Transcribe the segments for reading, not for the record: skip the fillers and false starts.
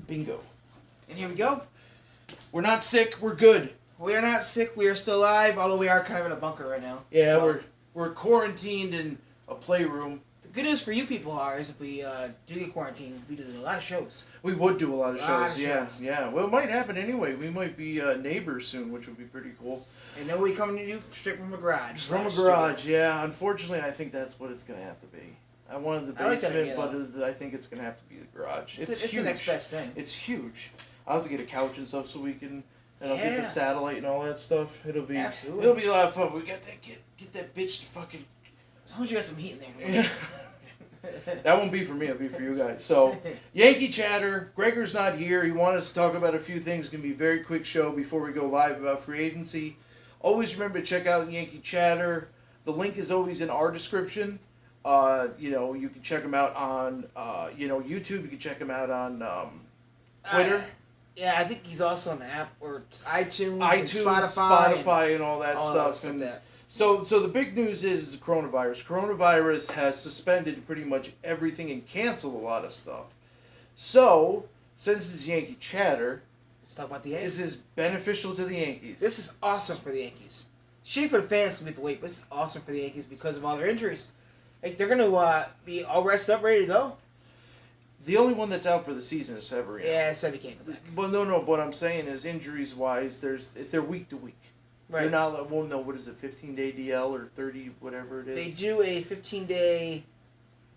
Bingo. And here we go. We're not sick. We're good. We are not sick. We are still alive, although we are kind of in a bunker right now. Yeah, So, we're quarantined in a playroom. the good news for you people is if we do get quarantined, we do a lot of shows. We would do a lot of shows. shows. Yeah. Well, it might happen anyway. We might be neighbors soon, which would be pretty cool. And nobody coming to you straight from a garage. From a garage, yeah. Unfortunately, I think that's what it's going to have to be. I wanted the basement, but I think it's going to have to be the garage. It's huge. The next best thing. It's huge. I'll have to get a couch and stuff so we can, and I'll get the satellite and all that stuff. It'll be a lot of fun. We got that get that bitch to fucking. As long as you got some heat in there. That won't be for me. It'll be for you guys. So, Yankee Chatter. Gregor's not here. He wanted us to talk about a few things. It's going to be a very quick show before we go live about free agency. Always remember to check out Yankee Chatter. The link is always in our description. You can check them out on, YouTube. You can check them out on Twitter. I think he's also on the app or iTunes, Spotify, and all that stuff. And that. So the big news is the coronavirus. Coronavirus has suspended pretty much everything and canceled a lot of stuff. So, since this is Yankee Chatter, let's talk about the Yankees. This is beneficial to the Yankees. This is awesome for the Yankees. Shitty for the fans to wait, but this is awesome for the Yankees because of all their injuries. Like, they're going to be all rested up, ready to go. The only one that's out for the season is Severino. Yeah, Sevy can't go back. But no, what I'm saying is injuries-wise, they're week to week. Right. They're not, what is it, 15-day DL or 30, whatever it is? They do a 15-day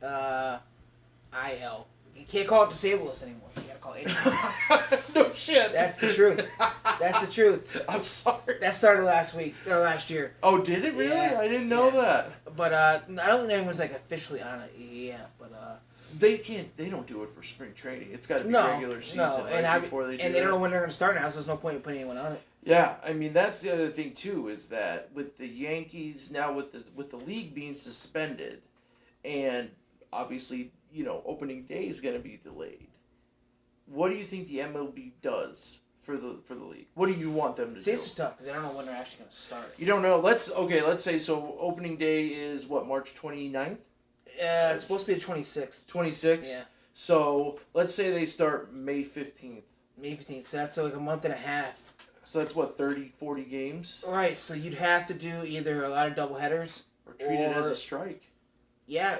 IL. You can't call it disabled list anymore. You gotta call it injuries. No shit. That's the truth. That's the truth. I'm sorry. That started last year. Oh, did it really? Yeah. I didn't know that. But I don't think anyone's officially on it yet. But they don't do it for spring training. It's got to be regular season before they do it. And they don't know when they're going to start now, so there's no point in putting anyone on it. Yeah, I mean that's the other thing too is that with the Yankees now with the league being suspended, and obviously opening day is going to be delayed. What do you think the MLB does for the league? What do you want them to do? This is tough because I don't know when they're actually going to start. You don't know. Let's say so. Opening day is what, March 29th? It's supposed to be the 26th. 26th? Yeah. So let's say they start May 15th. May 15th. So that's like a month and a half. So that's what, 30, 40 games? Right. So you'd have to do either a lot of doubleheaders or treat it as a strike. Yeah,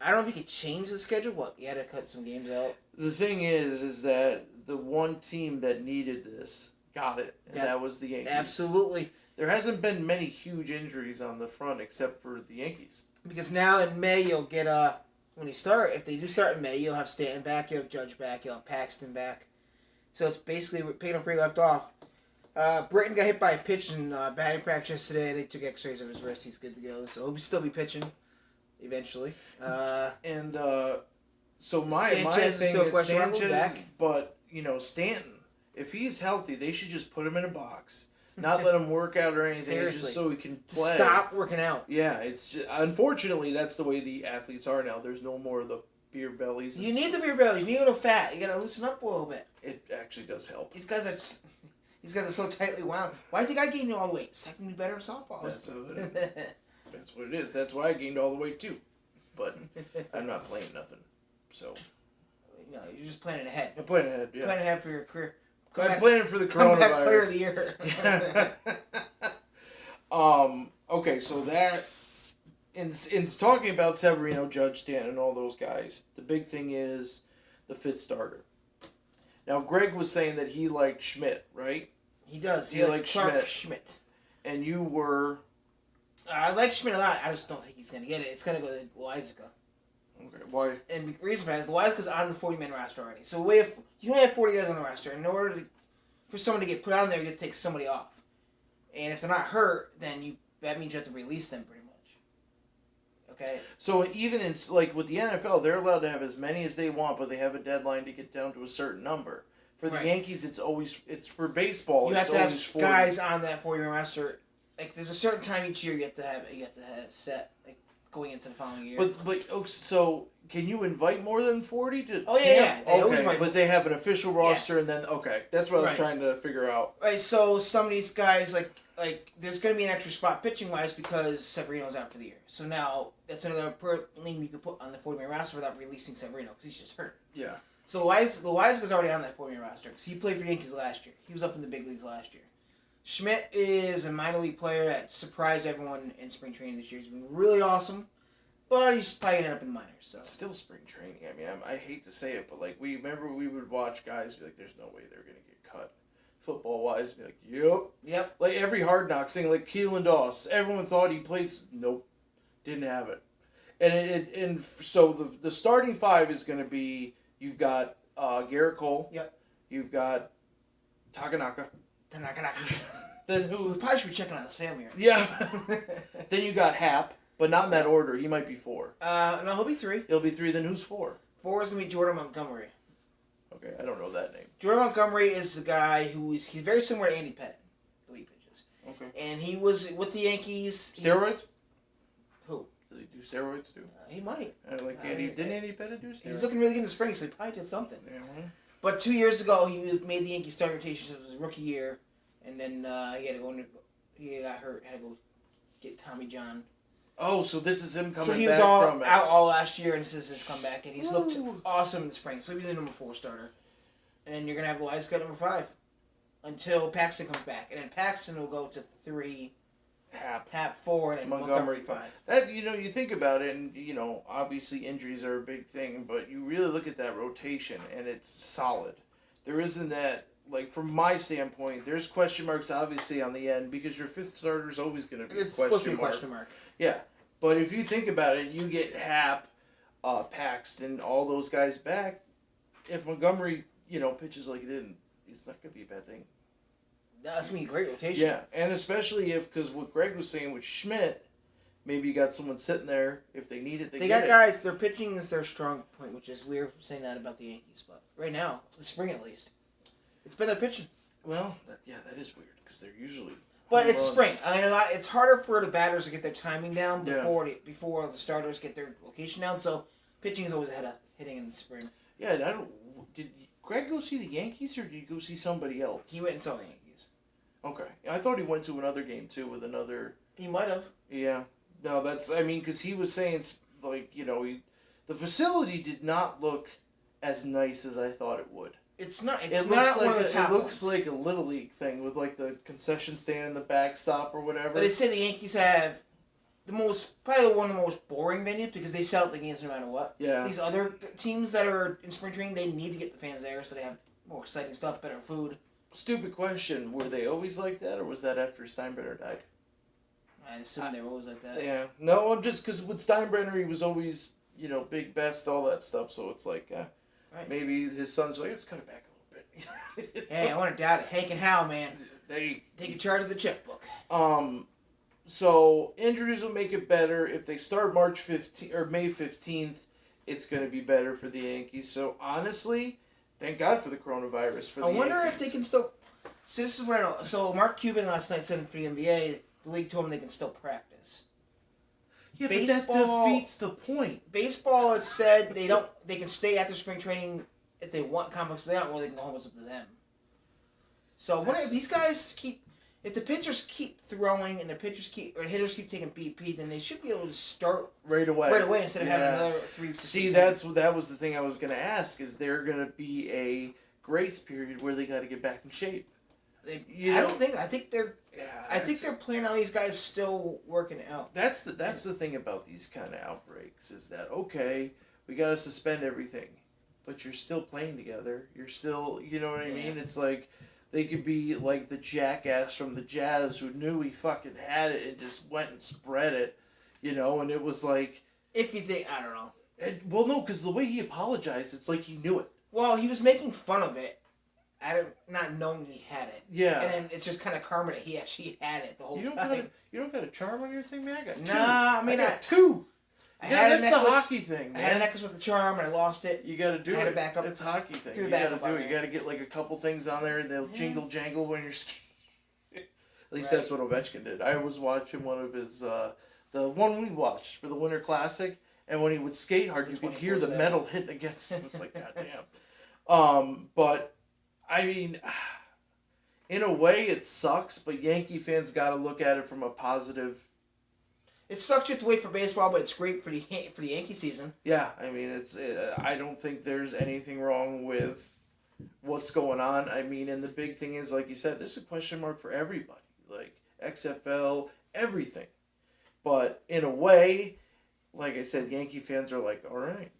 I don't know if you could change the schedule, but you had to cut some games out. The thing is that the one team that needed this got it, and that was the Yankees. Absolutely. There hasn't been many huge injuries on the front except for the Yankees. Because now in May you'll get if they do start in May, you'll have Stanton back, you'll have Judge back, you'll have Paxton back. So it's basically picking up where you left off. Britton got hit by a pitch in batting practice today. They took x-rays of his wrist. He's good to go. So he'll still be pitching eventually. So my thing is Sanchez, but Stanton, if he's healthy, they should just put him in a box. Not let him work out or anything, just so he can play. Stop working out. Yeah, it's just, unfortunately that's the way the athletes are now. There's no more of the beer bellies. You need the beer belly. You need a little fat. You gotta loosen up a little bit. It actually does help. These guys are so tightly wound. Why do you think I gained all the weight? Second me better in softball. That's what it is. That's why I gained all the weight too. But I'm not playing nothing. So. No, you're just planning ahead. I'm planning ahead. Yeah. Planning ahead for your career. I'm planning for the coronavirus. Comeback player of the year. Okay, so that in talking about Severino, Judge, Stanton, and all those guys, the big thing is the fifth starter. Now, Greg was saying that he liked Schmidt, right? He does. He likes Clark Schmidt. And you were. I like Schmidt a lot. I just don't think he's gonna get it. It's gonna go to Loizica. Okay, why? And the reason for that is Loizica's on the 40-man roster already. So you only have 40 guys on the roster. In order for someone to get put on there, you have to take somebody off. And if they're not hurt, then that means you have to release them pretty much. Okay? So even in, with the NFL, they're allowed to have as many as they want, but they have a deadline to get down to a certain number. For the Yankees, it's for baseball. You have to have 40 guys on that 40-man roster. Like, there's a certain time each year you have to have set, like, going into the following year. But so can you invite more than 40 to? Oh yeah. Okay, but they have an official roster, and then that's what I was trying to figure out. Right. So some of these guys, like there's going to be an extra spot pitching wise because Severino's out for the year. So now that's another name you could put on the 40-man roster without releasing Severino because he's just hurt. Yeah. So Loiza's already on that 4-man roster because he played for the Yankees last year. He was up in the big leagues last year. Schmidt is a minor league player that surprised everyone in spring training this year. He's been really awesome, but he's probably going to end up in the minors. So. It's still spring training. I mean, I hate to say it, but like we would watch guys be like, "There's no way they're going to get cut." Football wise, be like, Yep. Like every Hard Knocks thing, like Keelan Doss, everyone thought he played. Nope, didn't have it. And so the starting five is going to be, you've got Garrett Cole. Yep. You've got Takanaka. Then who? We probably should be checking on his family. Right? Yeah. Then you got Hap, but not in that order. He might be 4. No, he'll be 3. He'll be 3. Then who's 4? 4 is going to be Jordan Montgomery. Okay, I don't know that name. Jordan Montgomery is the guy he's very similar to Andy Pettit, the way he pitches. Okay. And he was with the Yankees. Steroids? Who? Does he do steroids too? He might. Didn't Andy Pettit do steroids? He's looking really good in the spring, so he probably did something. Yeah. But 2 years ago, made the Yankees starting rotation of his rookie year, and then he got hurt, had to go get Tommy John. Oh, so this is him coming back So he was out all last year, and this is his comeback, and he's looked awesome in the spring. So he's the number 4 starter. And then you're going to have Loiza at number 5 until Paxton comes back. And then Paxton will go to 3, Hap 4, and then Montgomery 5. That, you think about it, and, obviously injuries are a big thing, but you really look at that rotation, and it's solid. There isn't that, like, from my standpoint, there's question marks, obviously, on the end, because your 5th starter is always going to be a question mark. Yeah. But if you think about it, you get Hap, Paxton, all those guys back. If Montgomery, pitches like he didn't, it's not going to be a bad thing. That's going to be a great rotation. Yeah, and especially because what Greg was saying with Schmidt, maybe you got someone sitting there. If they need it, they got guys, their pitching is their strong point, which is weird saying that about the Yankees. But right now, the spring at least, it's been their pitching. Well, that is weird because they're usually... But it's spring. I mean, it's harder for the batters to get their timing down before the starters get their location down. So pitching is always ahead of hitting in the spring. Yeah, and did Greg go see the Yankees or did he go see somebody else? He went and saw the Yankees. Okay. I thought he went to another game too with another... He might have. Yeah. No, because he was saying, like, the facility did not look as nice as I thought it would. It's not. It looks like a Little League thing with like the concession stand and the backstop or whatever. But they say the Yankees have probably one of the most boring venues because they sell out the games no matter what. Yeah. These other teams that are in spring training, they need to get the fans there so they have more exciting stuff, better food. Stupid question. Were they always like that, or was that after Steinbrenner died? I assume they were always like that. Yeah. No, just because with Steinbrenner, he was always, big, best, all that stuff. So it's like, right. Maybe his son's like, let's cut it back a little bit. Hey, I want to doubt it. Hank and Hal, man. They taking charge of the checkbook. So injuries will make it better. If they start March 15th or May 15th, it's going to be better for the Yankees. So honestly, thank God for the coronavirus for the Yankees. I wonder if they can still... So this is what I know. So Mark Cuban last night said for the NBA, the league told him they can still practice. Yeah, but that defeats the point. Baseball has said they can stay after spring training if they want complex without, or they can go home. It's up to them. So if these guys if the pitchers keep throwing and the hitters keep taking BP, then they should be able to start right away instead of having another 3 weeks. See, that was the thing I was going to ask. Is there going to be a grace period where they got to get back in shape? I think they're planning on these guys still working out. That's the thing about these kind of outbreaks is that, okay, we got to suspend everything, but you're still playing together. You're still, you know what I mean? It's like they could be like the jackass from the Jazz who knew he fucking had it and just went and spread it, and it was like... If you think, I don't know. Well, no, because the way he apologized, it's like he knew it. Well, he was making fun of it. Not knowing he had it. Yeah. And then it's just kind of karma that he actually had it the whole time. You don't got a charm on your thing, man? I got two. Nah, I mean, I got two. That's the hockey thing, man. I had a necklace with the charm and I lost it. You got to do it. I had to back up. It's a hockey thing. You got to do it. You got to get like a couple things on there and they'll jingle jangle when you're skating. At least that's what Ovechkin did. I was watching one of his, the one we watched for the Winter Classic, and when he would skate hard, you could hear the metal hitting against him. It's like, goddamn. But... I mean, in a way, it sucks, but Yankee fans got to look at it from a positive It sucks you have to wait for baseball, but it's great for the Yankee season. Yeah, I mean, I don't think there's anything wrong with what's going on. I mean, and the big thing is, like you said, this is a question mark for everybody. Like, XFL, everything. But in a way, like I said, Yankee fans are like, all right.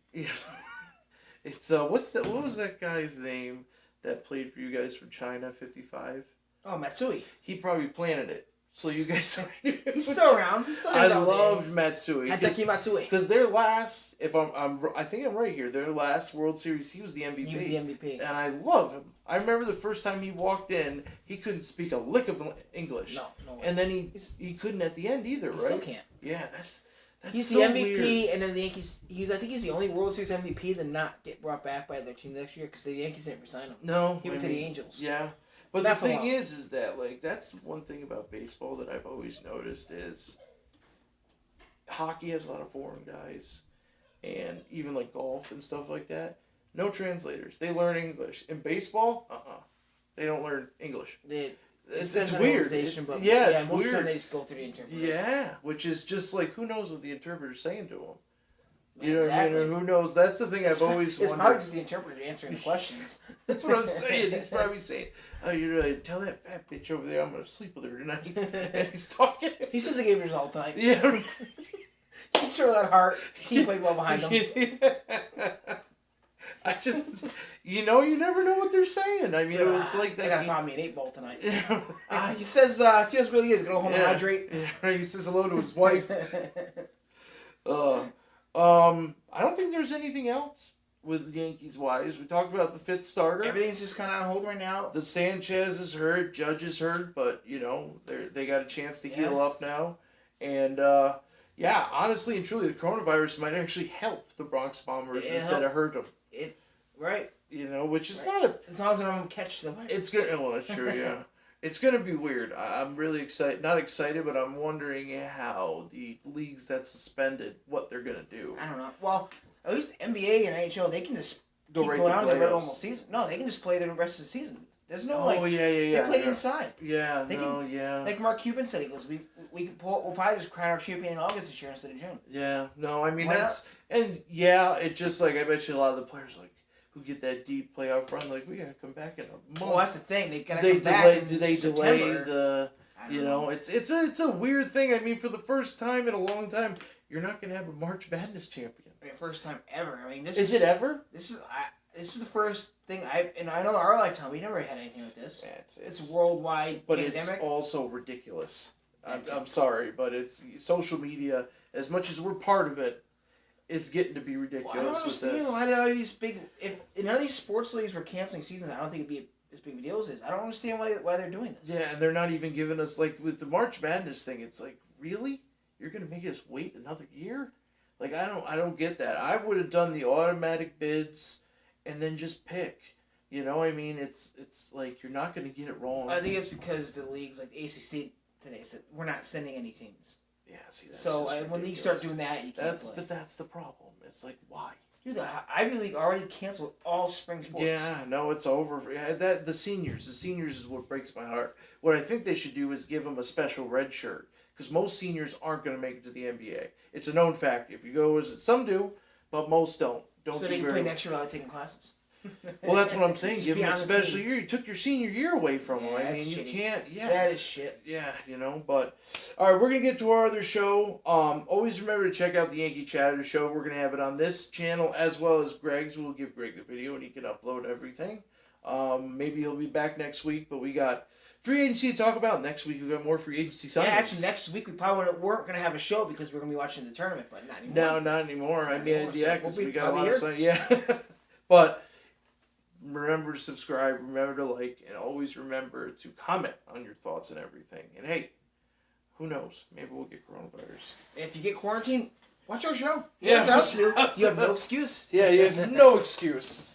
It's, what was that guy's name that played for you guys from China, 55? Oh, Matsui. He probably planted it. So you guys... He's still around. He's still hangs I out with loved the Matsui. Hideki Matsui. Because their last, if I think I'm right here, their last World Series, he was the MVP. He was the MVP. And I love him. I remember the first time he walked in, he couldn't speak a lick of English. No. And then he couldn't at the end either, he right? Still can't. Yeah, that's he's so the MVP, weird. and then the Yankees. I think he's the only World Series MVP to not get brought back by their team next year because the Yankees didn't resign him. No, he went to the Angels. Yeah, but Not the thing is that like that's one thing about baseball that I've always noticed is hockey has a lot of foreign guys, and even like golf and stuff like that. No translators. They learn English. In baseball, they don't learn English. It's weird. It's most weird. of the time they just go through the interpreter. Yeah, which is just like, who knows what the interpreter's saying to them? You know Exactly. what I mean? Or who knows? That's the thing I've always wondered. It's probably just the interpreter answering the questions. That's what I'm saying. He's probably saying, "Oh, you know, tell that fat bitch over there I'm gonna sleep with her tonight." And he's talking. He says he gave hers all the time. Yeah. He's sure that heart. He played well behind him. I just, you never know what they're saying. I mean, it was like that. I gotta find me an 8-ball tonight. Yeah. He says feels really good. He's gonna go home and hydrate. Yeah. He says hello to his wife. I don't think there's anything else with Yankees wise. We talked about the fifth starter. Everything's just kind of on hold right now. The Sanchez is hurt, Judge is hurt, but they got a chance to heal up now, and honestly and truly, the coronavirus might actually help the Bronx Bombers instead of hurt them. Right. Which is not a. As long as they don't catch the virus. It's good. Well, that's true. Yeah. It's going to be weird. I'm really excited. Not excited, but I'm wondering how the leagues that suspended, what they're going to do. I don't know. Well, at least NBA and NHL, they can just keep right going to on with the playoffs. normal season. No, they can just play the rest of the season. There's no They play inside. Yeah, They can, like Mark Cuban said, he goes, we'll probably just crown our champion in August this year instead of June. Yeah, no, I mean, Why it just like, I bet you a lot of the players like, who get that deep playoff run, like, we gotta come back in a month. Well, that's the thing. They gotta come back do they September. delay the? You know, it's a weird thing. I mean, for the first time in a long time, you're not gonna have a March Madness champion. I mean, first time ever. I mean, this is it ever? This is the first thing and I know in our lifetime we never had anything like this. Yeah, it's a worldwide but pandemic. It's also ridiculous. I'm sorry, but it's social media. As much as we're part of it, is getting to be ridiculous. Well, I don't understand why all these big. If none of these sports leagues were canceling seasons, I don't think it'd be as big of a deal as this. I don't understand why they're doing this. Yeah, and they're not even giving us like with the March Madness thing. It's like, really, you're gonna make us wait another year? Like I don't get that. I would have done the automatic bids, and then just pick. I mean, it's like you're not gonna get it wrong. I think it's because the leagues like ACC today said we're not sending any teams. Yeah, see, that's so when leagues start doing that, you can't play. But that's the problem. It's like, why? Dude, the Ivy League already canceled all spring sports. Yeah, no, it's over. The seniors is what breaks my heart. What I think they should do is give them a special red shirt because most seniors aren't going to make it to the NBA. It's a known fact. If you go, some do, but most don't. So they can play next year without taking classes. Well, that's what I'm saying. Give them a special year. You took your senior year away from them. I mean, you can't. Yeah, that is shit. Yeah, but all right, we're gonna get to our other show. Always remember to check out the Yankee Chatter show. We're gonna have it on this channel as well as Greg's. We'll give Greg the video and he can upload everything. Maybe he'll be back next week, but we got free agency to talk about. Next week we got more free agency signings. Yeah, actually, next week we probably weren't gonna have a show because we're gonna be watching the tournament, but not anymore. No, not anymore. I mean, yeah, because we got a lot of signings. Yeah, but. Remember to subscribe, remember to like, and always remember to comment on your thoughts and everything. And hey, who knows? Maybe we'll get coronavirus. If you get quarantined, watch our show. Yeah. You have no excuse. Yeah, you have no excuse.